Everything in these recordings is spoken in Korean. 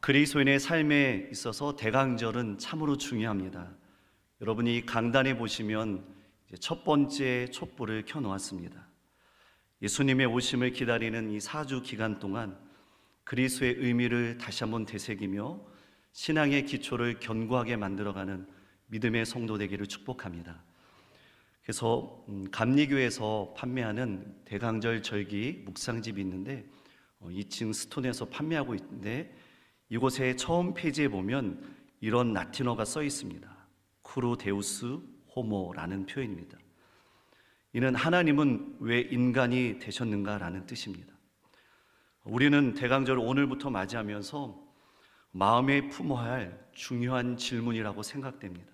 그리스도인의 삶에 있어서 대강절은 참으로 중요합니다. 여러분이 강단에 보시면 첫 번째 촛불을 켜놓았습니다. 예수님의 오심을 기다리는 이 4주 기간 동안 그리스도의 의미를 다시 한번 되새기며 신앙의 기초를 견고하게 만들어가는 믿음의 성도 되기를 축복합니다. 그래서 감리교에서 판매하는 대강절 절기 묵상집이 있는데 2층 스톤에서 판매하고 있는데 이곳의 처음 페이지에 보면 이런 라틴어가 써 있습니다. 쿠루 데우스 호모라는 표현입니다. 이는 하나님은 왜 인간이 되셨는가라는 뜻입니다. 우리는 대강절을 오늘부터 맞이하면서 마음에 품어야 할 중요한 질문이라고 생각됩니다.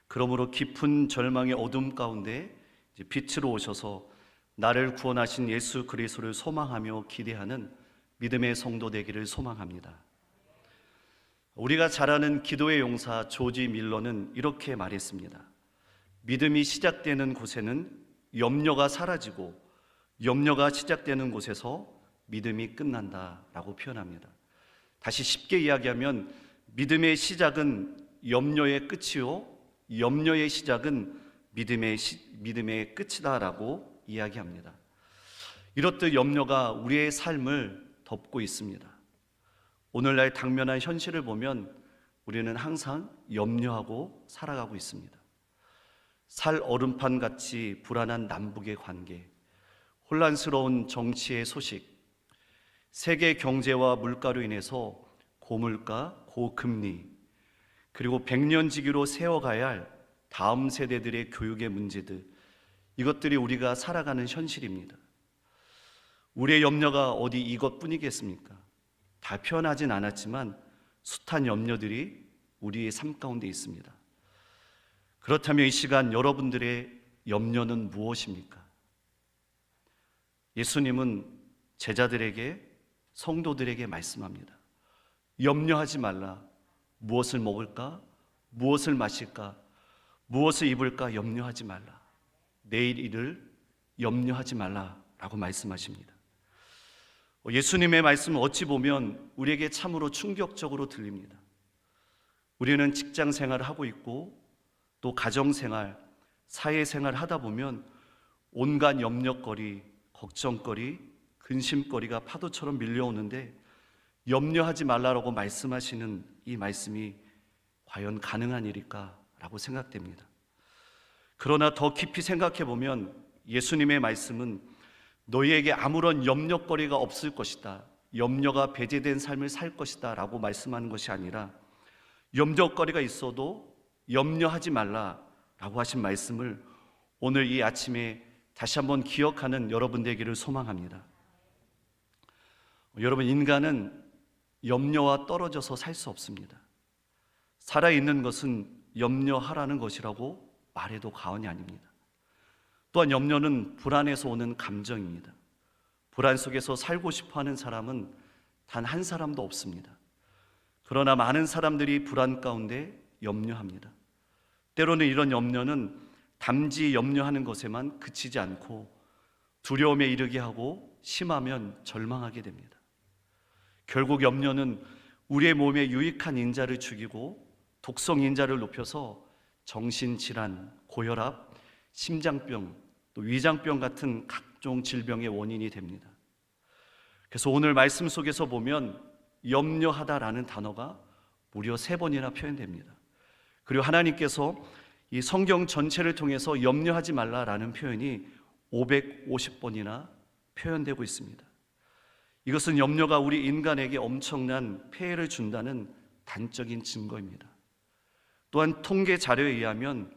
그러므로 깊은 절망의 어둠 가운데 빛으로 오셔서 나를 구원하신 예수 그리스도를 소망하며 기대하는 믿음의 성도 되기를 소망합니다. 우리가 잘 아는 기도의 용사 조지 밀러는 이렇게 말했습니다. 믿음이 시작되는 곳에는 염려가 사라지고 염려가 시작되는 곳에서 믿음이 끝난다라고 표현합니다. 다시 쉽게 이야기하면 믿음의 시작은 염려의 끝이요 염려의 시작은 믿음의 끝이다라고 이야기합니다. 이렇듯 염려가 우리의 삶을 덮고 있습니다. 오늘날 당면한 현실을 보면 우리는 항상 염려하고 살아가고 있습니다. 살 얼음판 같이 불안한 남북의 관계, 혼란스러운 정치의 소식, 세계 경제와 물가로 인해서 고물가, 고금리, 그리고 백년지기로 세워가야 할 다음 세대들의 교육의 문제들, 이것들이 우리가 살아가는 현실입니다. 우리의 염려가 어디 이것뿐이겠습니까? 다 표현하진 않았지만 숱한 염려들이 우리의 삶 가운데 있습니다. 그렇다면 이 시간 여러분들의 염려는 무엇입니까? 예수님은 제자들에게, 성도들에게 말씀합니다. 염려하지 말라. 무엇을 먹을까? 무엇을 마실까? 무엇을 입을까? 염려하지 말라. 내일 일을 염려하지 말라라고 말씀하십니다. 예수님의 말씀은 어찌 보면 우리에게 참으로 충격적으로 들립니다. 우리는 직장 생활을 하고 있고 또 가정 생활, 사회 생활을 하다 보면 온갖 염려거리, 걱정거리, 근심거리가 파도처럼 밀려오는데 염려하지 말라라고 말씀하시는 이 말씀이 과연 가능한 일일까라고 생각됩니다. 그러나 더 깊이 생각해 보면 예수님의 말씀은 너희에게 아무런 염려거리가 없을 것이다, 염려가 배제된 삶을 살 것이다 라고 말씀하는 것이 아니라 염려거리가 있어도 염려하지 말라라고 하신 말씀을 오늘 이 아침에 다시 한번 기억하는 여러분 되기를 소망합니다. 여러분, 인간은 염려와 떨어져서 살 수 없습니다. 살아있는 것은 염려하라는 것이라고 말해도 과언이 아닙니다. 또한 염려는 불안에서 오는 감정입니다. 불안 속에서 살고 싶어하는 사람은 단 한 사람도 없습니다. 그러나 많은 사람들이 불안 가운데 염려합니다. 때로는 이런 염려는 담지 염려하는 것에만 그치지 않고 두려움에 이르게 하고 심하면 절망하게 됩니다. 결국 염려는 우리의 몸에 유익한 인자를 죽이고 독성 인자를 높여서 정신질환, 고혈압, 심장병, 또 위장병 같은 각종 질병의 원인이 됩니다. 그래서 오늘 말씀 속에서 보면 염려하다라는 단어가 무려 3번이나 표현됩니다. 그리고 하나님께서 이 성경 전체를 통해서 염려하지 말라라는 표현이 550번이나 표현되고 있습니다. 이것은 염려가 우리 인간에게 엄청난 폐해를 준다는 단적인 증거입니다. 또한 통계 자료에 의하면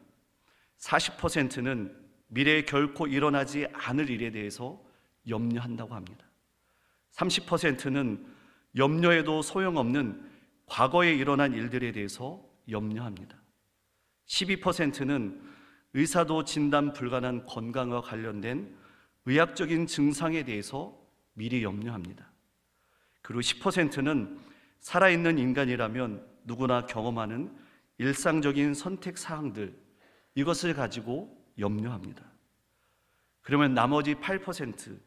40%는 미래에 결코 일어나지 않을 일에 대해서 염려한다고 합니다. 30%는 염려해도 소용없는 과거에 일어난 일들에 대해서 염려합니다. 12%는 의사도 진단 불가능한 건강과 관련된 의학적인 증상에 대해서 미리 염려합니다. 그리고 10%는 살아있는 인간이라면 누구나 경험하는 일상적인 선택 사항들, 이것을 가지고 염려합니다. 그러면 나머지 8%,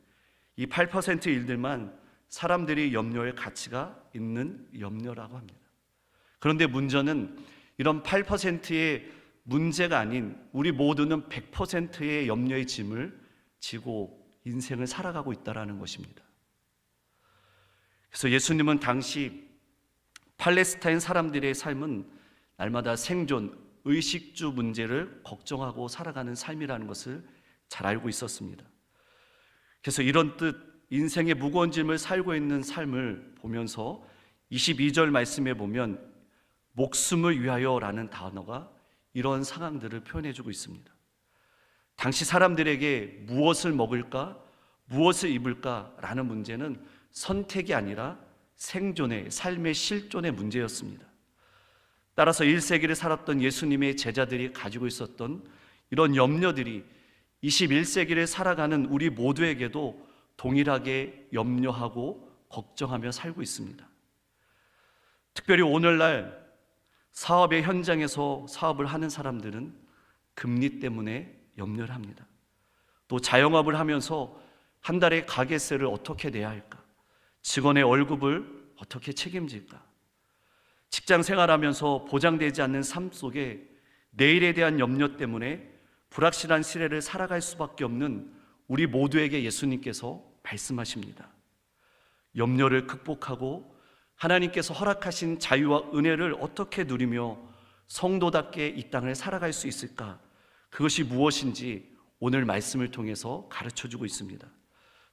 이 8%의 일들만 사람들이 염려할 가치가 있는 염려라고 합니다. 그런데 문제는 이런 8%의 문제가 아닌 우리 모두는 100%의 염려의 짐을 지고 인생을 살아가고 있다는 것입니다. 그래서 예수님은 당시 팔레스타인 사람들의 삶은 날마다 생존, 의식주 문제를 걱정하고 살아가는 삶이라는 것을 잘 알고 있었습니다. 그래서 이런 뜻, 인생의 무거운 짐을 살고 있는 삶을 보면서 22절 말씀에 보면 목숨을 위하여라는 단어가 이런 상황들을 표현해주고 있습니다. 당시 사람들에게 무엇을 먹을까, 무엇을 입을까라는 문제는 선택이 아니라 생존의, 삶의 실존의 문제였습니다. 따라서 1세기를 살았던 예수님의 제자들이 가지고 있었던 이런 염려들이 21세기를 살아가는 우리 모두에게도 동일하게 염려하고 걱정하며 살고 있습니다. 특별히 오늘날 사업의 현장에서 사업을 하는 사람들은 금리 때문에 염려를 합니다. 또 자영업을 하면서 한 달에 가게세를 어떻게 내야 할까? 직원의 월급을 어떻게 책임질까? 직장 생활하면서 보장되지 않는 삶 속에 내일에 대한 염려 때문에 불확실한 시대를 살아갈 수밖에 없는 우리 모두에게 예수님께서 말씀하십니다. 염려를 극복하고 하나님께서 허락하신 자유와 은혜를 어떻게 누리며 성도답게 이 땅을 살아갈 수 있을까? 그것이 무엇인지 오늘 말씀을 통해서 가르쳐주고 있습니다.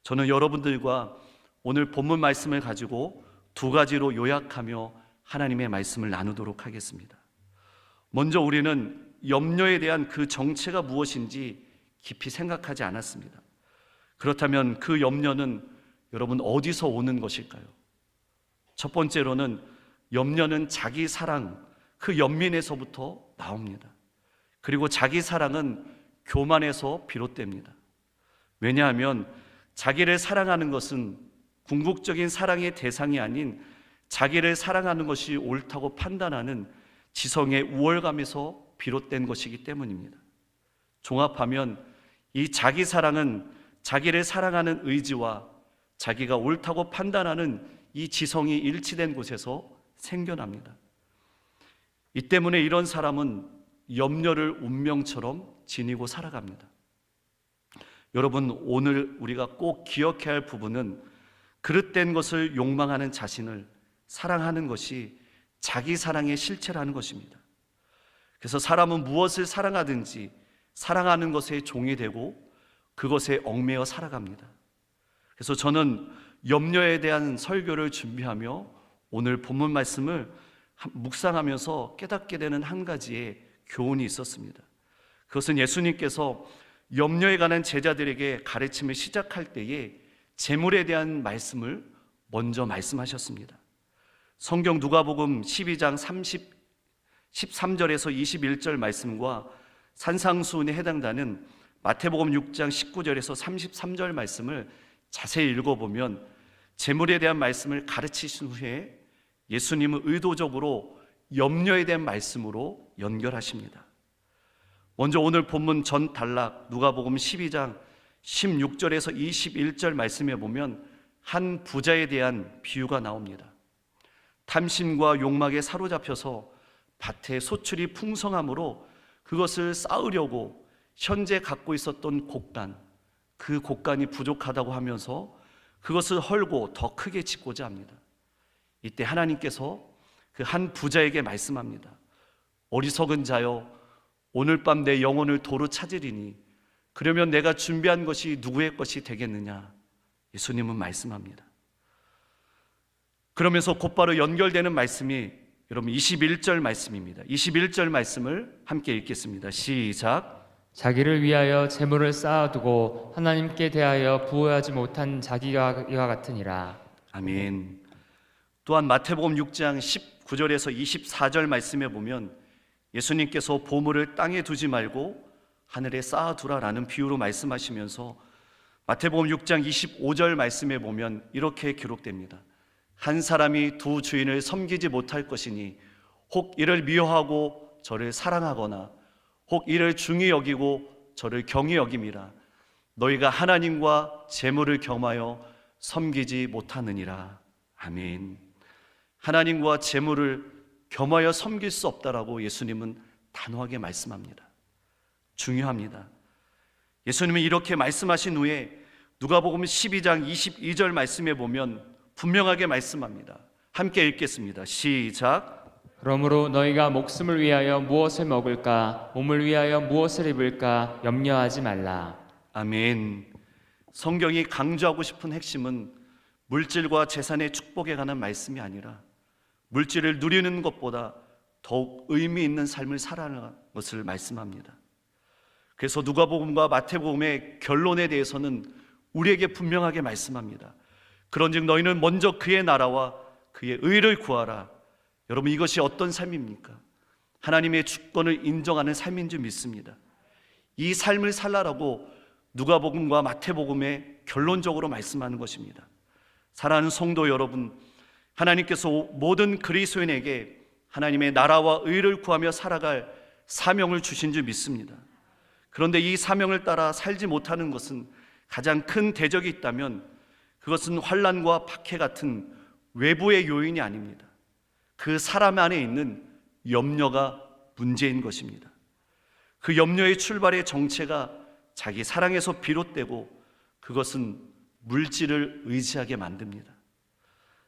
저는 여러분들과 오늘 본문 말씀을 가지고 두 가지로 요약하며 하나님의 말씀을 나누도록 하겠습니다. 먼저 우리는 염려에 대한 그 정체가 무엇인지 깊이 생각하지 않았습니다. 그렇다면 그 염려는 여러분 어디서 오는 것일까요? 첫 번째로는 염려는 자기 사랑, 그 연민에서부터 나옵니다. 그리고 자기 사랑은 교만에서 비롯됩니다. 왜냐하면 자기를 사랑하는 것은 궁극적인 사랑의 대상이 아닌 자기를 사랑하는 것이 옳다고 판단하는 지성의 우월감에서 비롯된 것이기 때문입니다. 종합하면 이 자기 사랑은 자기를 사랑하는 의지와 자기가 옳다고 판단하는 이 지성이 일치된 곳에서 생겨납니다. 이 때문에 이런 사람은 염려를 운명처럼 지니고 살아갑니다. 여러분, 오늘 우리가 꼭 기억해야 할 부분은 그릇된 것을 욕망하는 자신을 사랑하는 것이 자기 사랑의 실체라는 것입니다. 그래서 사람은 무엇을 사랑하든지 사랑하는 것에 종이 되고 그것에 얽매여 살아갑니다. 그래서 저는 염려에 대한 설교를 준비하며 오늘 본문 말씀을 묵상하면서 깨닫게 되는 한 가지의 교훈이 있었습니다. 그것은 예수님께서 염려에 관한 제자들에게 가르침을 시작할 때에 재물에 대한 말씀을 먼저 말씀하셨습니다. 성경 누가복음 12장 13절에서 21절 말씀과 산상수훈에 해당되는 마태복음 6장 19절에서 33절 말씀을 자세히 읽어보면 재물에 대한 말씀을 가르치신 후에 예수님은 의도적으로 염려에 대한 말씀으로 연결하십니다. 먼저 오늘 본문 전 단락 누가복음 12장 16절에서 21절 말씀에 보면 한 부자에 대한 비유가 나옵니다. 탐심과 욕망에 사로잡혀서 밭에 소출이 풍성함으로 그것을 쌓으려고 현재 갖고 있었던 곡간, 그 곡간이 부족하다고 하면서 그것을 헐고 더 크게 짓고자 합니다. 이때 하나님께서 그 한 부자에게 말씀합니다. 어리석은 자여, 오늘 밤 내 영혼을 도로 찾으리니 그러면 내가 준비한 것이 누구의 것이 되겠느냐? 예수님은 말씀합니다. 그러면서 곧바로 연결되는 말씀이 여러분 21절 말씀입니다. 21절 말씀을 함께 읽겠습니다. 시작. 자기를 위하여 재물을 쌓아두고 하나님께 대하여 부어하지 못한 자기가 이와 같으니라. 아멘. 또한 마태복음 6장 19절에서 24절 말씀에 보면 예수님께서 보물을 땅에 두지 말고 하늘에 쌓아두라라는 비유로 말씀하시면서 마태복음 6장 25절 말씀에 보면 이렇게 기록됩니다. 한 사람이 두 주인을 섬기지 못할 것이니 혹 이를 미워하고 저를 사랑하거나 혹 이를 중히 여기고 저를 경히 여김이라. 너희가 하나님과 재물을 겸하여 섬기지 못하느니라. 아멘. 하나님과 재물을 겸하여 섬길 수 없다라고 예수님은 단호하게 말씀합니다. 중요합니다. 예수님은 이렇게 말씀하신 후에 누가복음 12장 22절 말씀에 보면 분명하게 말씀합니다. 함께 읽겠습니다. 시작. 그러므로 너희가 목숨을 위하여 무엇을 먹을까, 몸을 위하여 무엇을 입을까 염려하지 말라. 아멘. 성경이 강조하고 싶은 핵심은 물질과 재산의 축복에 관한 말씀이 아니라 물질을 누리는 것보다 더욱 의미 있는 삶을 살아가는 것을 말씀합니다. 그래서 누가복음과 마태복음의 결론에 대해서는 우리에게 분명하게 말씀합니다. 그런즉 너희는 먼저 그의 나라와 그의 의를 구하라. 여러분, 이것이 어떤 삶입니까? 하나님의 주권을 인정하는 삶인 줄 믿습니다. 이 삶을 살라라고 누가복음과 마태복음에 결론적으로 말씀하는 것입니다. 사랑하는 성도 여러분, 하나님께서 모든 그리스도인에게 하나님의 나라와 의를 구하며 살아갈 사명을 주신 줄 믿습니다. 그런데 이 사명을 따라 살지 못하는 것은 가장 큰 대적이 있다면 그것은 환난과 박해 같은 외부의 요인이 아닙니다. 그 사람 안에 있는 염려가 문제인 것입니다. 그 염려의 출발의 정체가 자기 사랑에서 비롯되고 그것은 물질을 의지하게 만듭니다.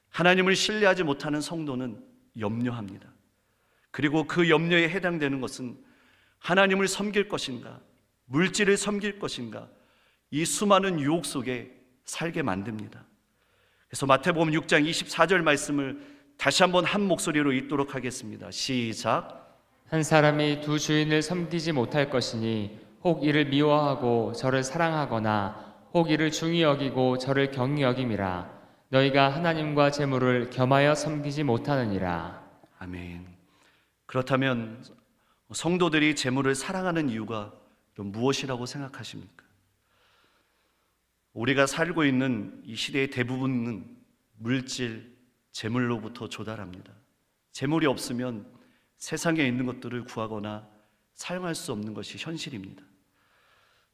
하나님을 신뢰하지 못하는 성도는 염려합니다. 그리고 그 염려에 해당되는 것은 하나님을 섬길 것인가, 물질을 섬길 것인가, 이 수많은 유혹 속에 살게 만듭니다. 그래서 마태복음 6장 24절 말씀을 다시 한번 한 목소리로 읽도록 하겠습니다. 시작. 한 사람이 두 주인을 섬기지 못할 것이니 혹 이를 미워하고 저를 사랑하거나 혹 이를 중히 여기고 저를 경히 여김이라. 너희가 하나님과 재물을 겸하여 섬기지 못하느니라. 아멘. 그렇다면 성도들이 재물을 사랑하는 이유가 무엇이라고 생각하십니까? 우리가 살고 있는 이 시대의 대부분은 물질, 재물로부터 조달합니다. 재물이 없으면 세상에 있는 것들을 구하거나 사용할 수 없는 것이 현실입니다.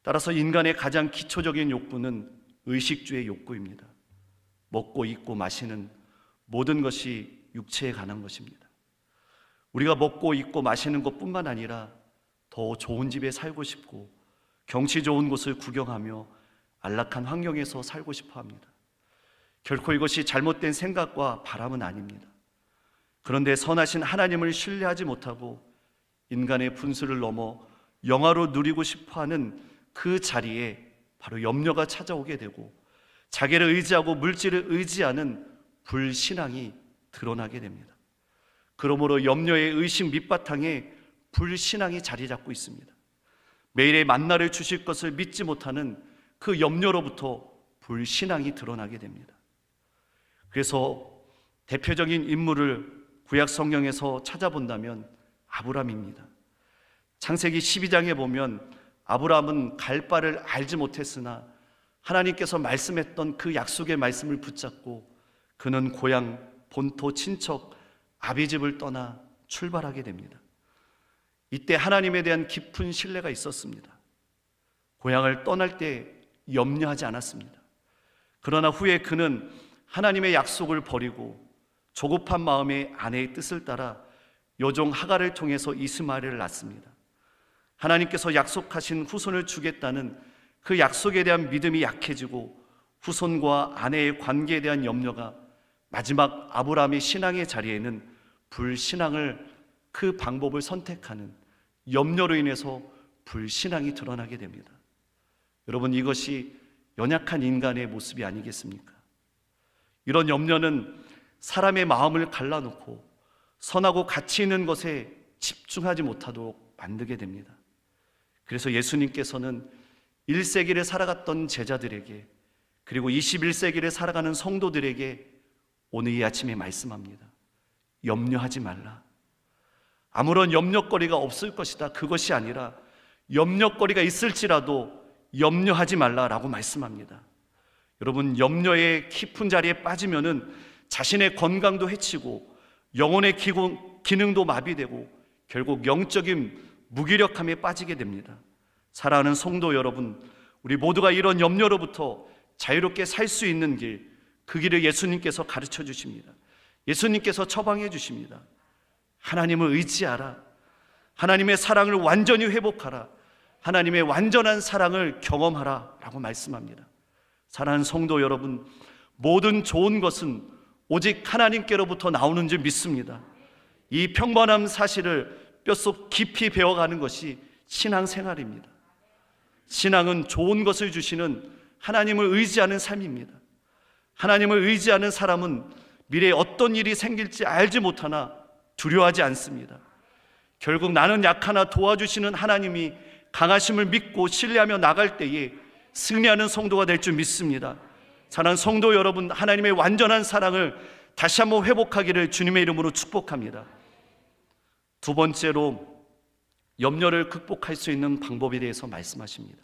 따라서 인간의 가장 기초적인 욕구는 의식주의 욕구입니다. 먹고 입고 마시는 모든 것이 육체에 관한 것입니다. 우리가 먹고 입고 마시는 것뿐만 아니라 더 좋은 집에 살고 싶고 경치 좋은 곳을 구경하며 안락한 환경에서 살고 싶어 합니다. 결코 이것이 잘못된 생각과 바람은 아닙니다. 그런데 선하신 하나님을 신뢰하지 못하고 인간의 분수를 넘어 영화로 누리고 싶어하는 그 자리에 바로 염려가 찾아오게 되고 자기를 의지하고 물질을 의지하는 불신앙이 드러나게 됩니다. 그러므로 염려의 의식 밑바탕에 불신앙이 자리 잡고 있습니다. 매일의 만나를 주실 것을 믿지 못하는 그 염려로부터 불신앙이 드러나게 됩니다. 그래서 대표적인 인물을 구약 성경에서 찾아본다면 아브람입니다. 창세기 12장에 보면 아브람은 갈 바를 알지 못했으나 하나님께서 말씀했던 그 약속의 말씀을 붙잡고 그는 고향 본토 친척 아비집을 떠나 출발하게 됩니다. 이때 하나님에 대한 깊은 신뢰가 있었습니다. 고향을 떠날 때 염려하지 않았습니다. 그러나 후에 그는 하나님의 약속을 버리고 조급한 마음에 아내의 뜻을 따라 여종 하갈을 통해서 이스마엘을 낳습니다. 하나님께서 약속하신 후손을 주겠다는 그 약속에 대한 믿음이 약해지고 후손과 아내의 관계에 대한 염려가 마지막 아브라함의 신앙의 자리에는 불신앙을 그 방법을 선택하는 염려로 인해서 불신앙이 드러나게 됩니다. 여러분, 이것이 연약한 인간의 모습이 아니겠습니까? 이런 염려는 사람의 마음을 갈라놓고 선하고 가치 있는 것에 집중하지 못하도록 만들게 됩니다. 그래서 예수님께서는 1세기를 살아갔던 제자들에게 그리고 21세기를 살아가는 성도들에게 오늘 이 아침에 말씀합니다. 염려하지 말라. 아무런 염려거리가 없을 것이다. 그것이 아니라 염려거리가 있을지라도 염려하지 말라라고 말씀합니다. 여러분, 염려의 깊은 자리에 빠지면은 자신의 건강도 해치고 영혼의 기능도 마비되고 결국 영적인 무기력함에 빠지게 됩니다. 사랑하는 성도 여러분, 우리 모두가 이런 염려로부터 자유롭게 살 수 있는 길, 그 길을 예수님께서 가르쳐 주십니다. 예수님께서 처방해 주십니다. 하나님을 의지하라. 하나님의 사랑을 완전히 회복하라. 하나님의 완전한 사랑을 경험하라 라고 말씀합니다. 사랑하는 성도 여러분, 모든 좋은 것은 오직 하나님께로부터 나오는 줄 믿습니다. 이 평범한 사실을 뼛속 깊이 배워가는 것이 신앙생활입니다. 신앙은 좋은 것을 주시는 하나님을 의지하는 삶입니다. 하나님을 의지하는 사람은 미래에 어떤 일이 생길지 알지 못하나 두려워하지 않습니다. 결국 나는 약하나 도와주시는 하나님이 강하심을 믿고 신뢰하며 나갈 때에 승리하는 성도가 될 줄 믿습니다. 사랑하는 성도 여러분, 하나님의 완전한 사랑을 다시 한번 회복하기를 주님의 이름으로 축복합니다. 두 번째로 염려를 극복할 수 있는 방법에 대해서 말씀하십니다.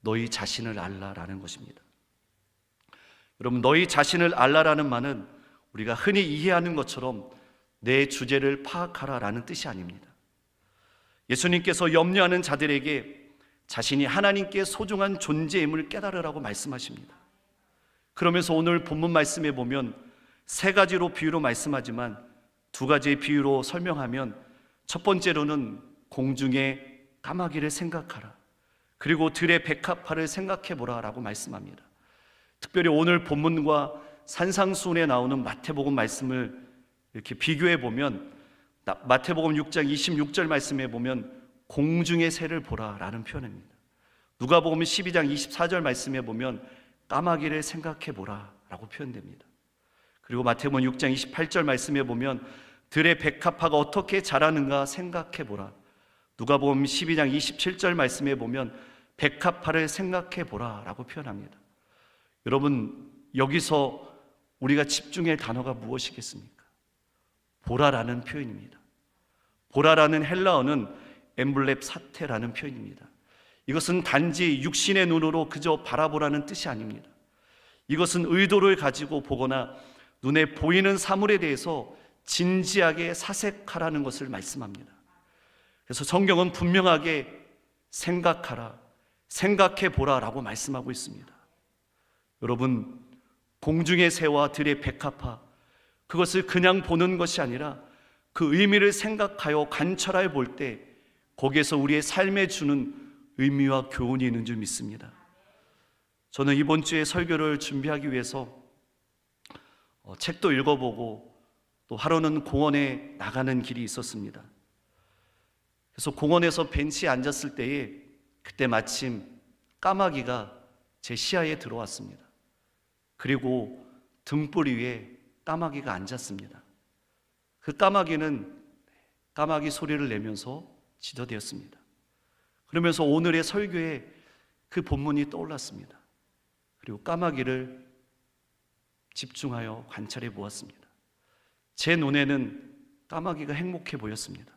너희 자신을 알라라는 것입니다. 여러분, 너희 자신을 알라라는 말은 우리가 흔히 이해하는 것처럼 내 주제를 파악하라라는 뜻이 아닙니다. 예수님께서 염려하는 자들에게 자신이 하나님께 소중한 존재임을 깨달으라고 말씀하십니다. 그러면서 오늘 본문 말씀에 보면 세 가지로 비유로 말씀하지만 두 가지의 비유로 설명하면, 첫 번째로는 공중의 까마귀를 생각하라, 그리고 들의 백합화를 생각해보라 라고 말씀합니다. 특별히 오늘 본문과 산상수훈에 나오는 마태복음 말씀을 이렇게 비교해 보면, 마태복음 6장 26절 말씀에 보면 공중의 새를 보라 라는 표현입니다. 누가복음 12장 24절 말씀에 보면 까마귀를 생각해 보라 라고 표현됩니다. 그리고 마태복음 6장 28절 말씀에 보면 들의 백합화가 어떻게 자라는가 생각해 보라. 누가복음 12장 27절 말씀에 보면 백합화를 생각해 보라 라고 표현합니다. 여러분, 여기서 우리가 집중할 단어가 무엇이겠습니까? 보라라는 표현입니다. 보라라는 헬라어는 엠블렙 사테라는 표현입니다. 이것은 단지 육신의 눈으로 그저 바라보라는 뜻이 아닙니다. 이것은 의도를 가지고 보거나 눈에 보이는 사물에 대해서 진지하게 사색하라는 것을 말씀합니다. 그래서 성경은 분명하게 생각하라, 생각해 보라라고 말씀하고 있습니다. 여러분, 공중의 새와 들의 백합화, 그것을 그냥 보는 것이 아니라 그 의미를 생각하여 관찰해 볼 때 거기에서 우리의 삶에 주는 의미와 교훈이 있는 줄 믿습니다. 저는 이번 주에 설교를 준비하기 위해서 책도 읽어보고 또 하루는 공원에 나가는 길이 있었습니다. 그래서 공원에서 벤치에 앉았을 때에 그때 마침 까마귀가 제 시야에 들어왔습니다. 그리고 등불 위에 까마귀가 앉았습니다. 그 까마귀는 까마귀 소리를 내면서 지도되었습니다. 그러면서 오늘의 설교에 그 본문이 떠올랐습니다. 그리고 까마귀를 집중하여 관찰해 보았습니다. 제 눈에는 까마귀가 행복해 보였습니다.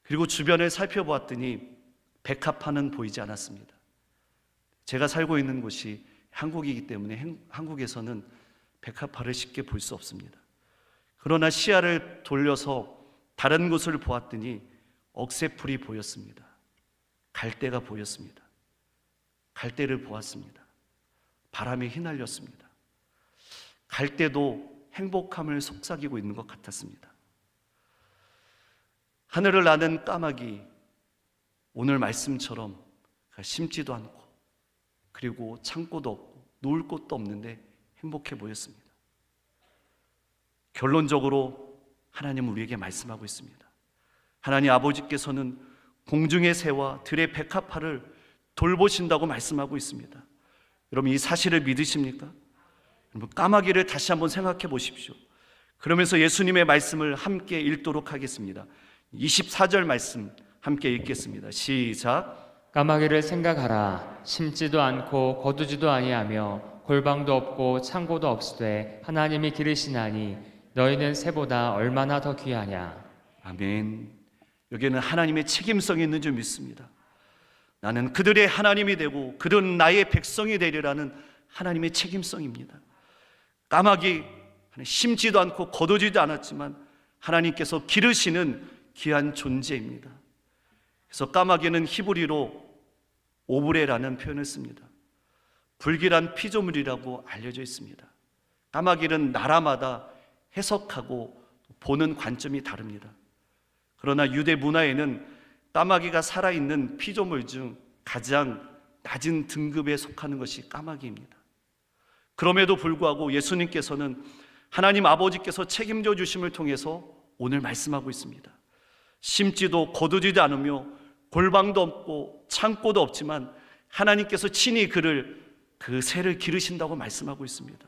그리고 주변을 살펴보았더니 백합화는 보이지 않았습니다. 제가 살고 있는 곳이 한국이기 때문에 한국에서는 백합화를 쉽게 볼 수 없습니다. 그러나 시야를 돌려서 다른 곳을 보았더니 억새풀이 보였습니다. 갈대가 보였습니다. 갈대를 보았습니다. 바람에 휘날렸습니다. 갈대도 행복함을 속삭이고 있는 것 같았습니다. 하늘을 나는 까마귀, 오늘 말씀처럼 심지도 않고 그리고 창고도 없고 놓을 곳도 없는데 행복해 보였습니다. 결론적으로 하나님은 우리에게 말씀하고 있습니다. 하나님 아버지께서는 공중의 새와 들의 백합화를 돌보신다고 말씀하고 있습니다. 여러분, 이 사실을 믿으십니까? 여러분, 까마귀를 다시 한번 생각해 보십시오. 그러면서 예수님의 말씀을 함께 읽도록 하겠습니다. 24절 말씀 함께 읽겠습니다. 시작. 까마귀를 생각하라. 심지도 않고 거두지도 아니하며 골방도 없고 창고도 없으되 하나님이 기르시나니 너희는 새보다 얼마나 더 귀하냐. 아멘. 여기에는 하나님의 책임성이 있는 줄 믿습니다. 나는 그들의 하나님이 되고 그들은 나의 백성이 되리라는 하나님의 책임성입니다. 까마귀, 심지도 않고 거두지도 않았지만 하나님께서 기르시는 귀한 존재입니다. 그래서 까마귀는 히브리로 오브레라는 표현을 씁니다. 불길한 피조물이라고 알려져 있습니다. 까마귀는 나라마다 해석하고 보는 관점이 다릅니다. 그러나 유대 문화에는 까마귀가 살아있는 피조물 중 가장 낮은 등급에 속하는 것이 까마귀입니다. 그럼에도 불구하고 예수님께서는 하나님 아버지께서 책임져 주심을 통해서 오늘 말씀하고 있습니다. 심지도 거두지도 않으며 골방도 없고 창고도 없지만 하나님께서 친히 그 새를 기르신다고 말씀하고 있습니다.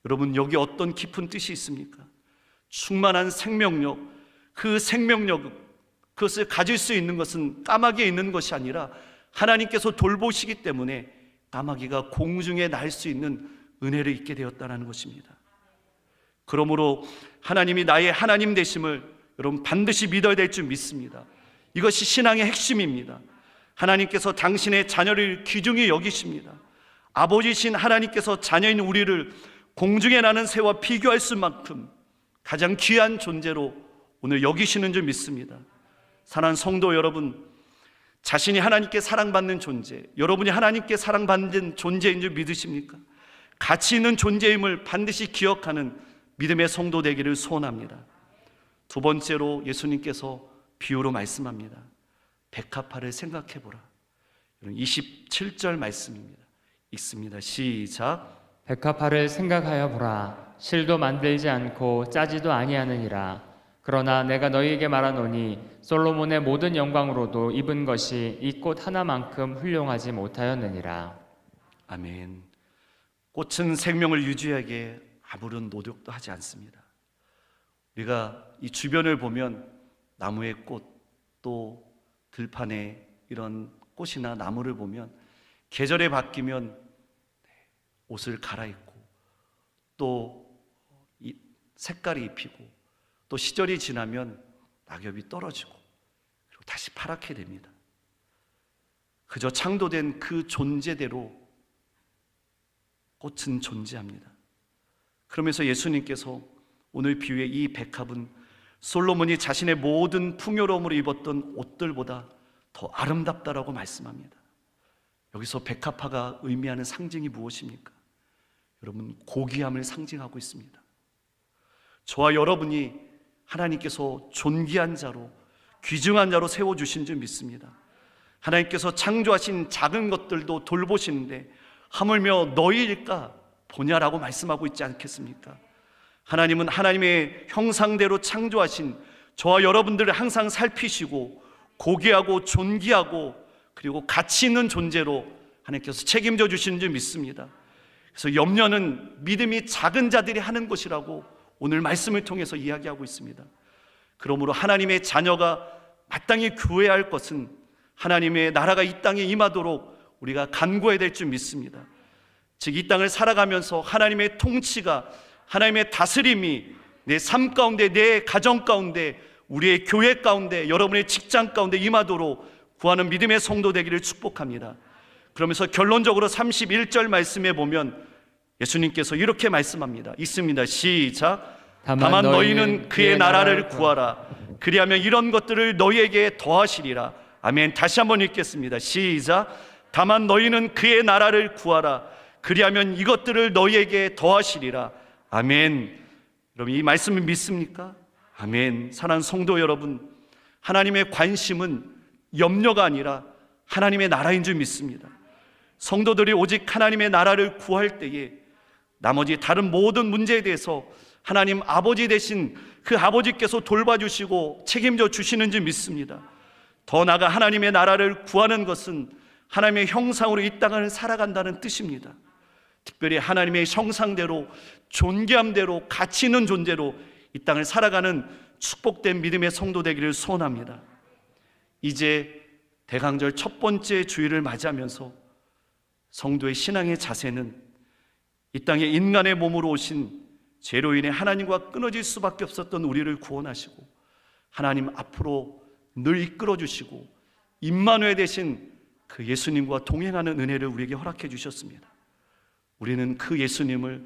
여러분, 여기 어떤 깊은 뜻이 있습니까? 충만한 생명력, 그 생명력, 그것을 가질 수 있는 것은 까마귀에 있는 것이 아니라 하나님께서 돌보시기 때문에 까마귀가 공중에 날 수 있는 은혜를 잊게 되었다는 것입니다. 그러므로 하나님이 나의 하나님 되심을 여러분 반드시 믿어야 될 줄 믿습니다. 이것이 신앙의 핵심입니다. 하나님께서 당신의 자녀를 귀중히 여기십니다. 아버지신 하나님께서 자녀인 우리를 공중에 나는 새와 비교할 수만큼 가장 귀한 존재로 오늘 여기시는 줄 믿습니다. 사랑하는 성도 여러분, 자신이 하나님께 사랑받는 존재, 여러분이 하나님께 사랑받는 존재인 줄 믿으십니까? 가치 있는 존재임을 반드시 기억하는 믿음의 성도 되기를 소원합니다. 두 번째로 예수님께서 비유로 말씀합니다. 백합화를 생각해보라. 27절 말씀입니다. 읽습니다. 시작. 백합화를 생각하여 보라. 실도 만들지 않고 짜지도 아니하느니라. 그러나 내가 너희에게 말하노니 솔로몬의 모든 영광으로도 입은 것이 이 꽃 하나만큼 훌륭하지 못하였느니라. 아멘. 꽃은 생명을 유지하기에 아무런 노력도 하지 않습니다. 우리가 이 주변을 보면 나무의 꽃, 또 들판에 이런 꽃이나 나무를 보면 계절에 바뀌면 옷을 갈아입고 또 색깔이 입히고 또 시절이 지나면 낙엽이 떨어지고 그리고 다시 파랗게 됩니다. 그저 창조된 그 존재대로 꽃은 존재합니다. 그러면서 예수님께서 오늘 비유의 이 백합은 솔로몬이 자신의 모든 풍요로움으로 입었던 옷들보다 더 아름답다라고 말씀합니다. 여기서 백합화가 의미하는 상징이 무엇입니까? 여러분, 고귀함을 상징하고 있습니다. 저와 여러분이 하나님께서 존귀한 자로, 귀중한 자로 세워주신 줄 믿습니다. 하나님께서 창조하신 작은 것들도 돌보시는데 하물며 너희일까 보냐라고 말씀하고 있지 않겠습니까? 하나님은 하나님의 형상대로 창조하신 저와 여러분들을 항상 살피시고 고귀하고 존귀하고 그리고 가치 있는 존재로 하나님께서 책임져 주시는 줄 믿습니다. 그래서 염려는 믿음이 작은 자들이 하는 것이라고 오늘 말씀을 통해서 이야기하고 있습니다. 그러므로 하나님의 자녀가 마땅히 구해야 할 것은 하나님의 나라가 이 땅에 임하도록 우리가 간구해야 될 줄 믿습니다. 즉 이 땅을 살아가면서 하나님의 통치가, 하나님의 다스림이 내 삶 가운데, 내 가정 가운데, 우리의 교회 가운데, 여러분의 직장 가운데 임하도록 구하는 믿음의 성도 되기를 축복합니다. 그러면서 결론적으로 31절 말씀에 보면 예수님께서 이렇게 말씀합니다. 있습니다. 시작. 다만 너희는 그의 나라를 구하라. 그리하면 이런 것들을 너희에게 더하시리라. 아멘. 다시 한번 읽겠습니다. 시작. 다만 너희는 그의 나라를 구하라. 그리하면 이것들을 너희에게 더하시리라. 아멘. 여러분, 이 말씀을 믿습니까? 아멘. 사랑하는 성도 여러분, 하나님의 관심은 염려가 아니라 하나님의 나라인 줄 믿습니다. 성도들이 오직 하나님의 나라를 구할 때에 나머지 다른 모든 문제에 대해서 하나님 아버지 되신 그 아버지께서 돌봐주시고 책임져 주시는 줄 믿습니다. 더 나아가 하나님의 나라를 구하는 것은 하나님의 형상으로 이 땅을 살아간다는 뜻입니다. 특별히 하나님의 형상대로, 존귀함대로, 가치 있는 존재로 이 땅을 살아가는 축복된 믿음의 성도 되기를 소원합니다. 이제 대강절 첫 번째 주일을 맞이하면서 성도의 신앙의 자세는 이 땅에 인간의 몸으로 오신 죄로 인해 하나님과 끊어질 수밖에 없었던 우리를 구원하시고 하나님 앞으로 늘 이끌어 주시고 임마누엘 되신 그 예수님과 동행하는 은혜를 우리에게 허락해 주셨습니다. 우리는 그 예수님을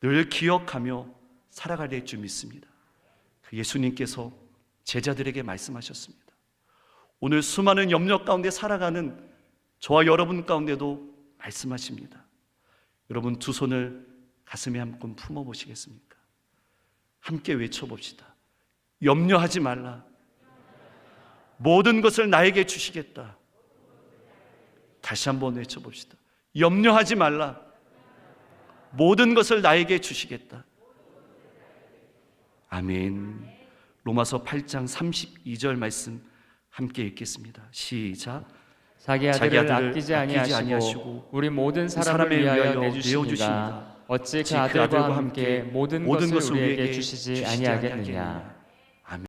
늘 기억하며 살아가야 될 줄 믿습니다. 그 예수님께서 제자들에게 말씀하셨습니다. 오늘 수많은 염려 가운데 살아가는 저와 여러분 가운데도 말씀하십니다. 여러분 두 손을 가슴에 한번 품어 보시겠습니까? 함께 외쳐봅시다. 염려하지 말라. 모든 것을 나에게 주시겠다. 다시 한번 외쳐봅시다. 염려하지 말라. 모든 것을 나에게 주시겠다. 아멘. 로마서 8장 32절 말씀 함께 읽겠습니다. 시작. 자기 아들을 아끼지 아니하시고 아니하시고 우리 모든 사람을 위하여 내주시니가 어찌 그 아들과 함께 모든 것을 우리에게 주시지 아니하겠느냐.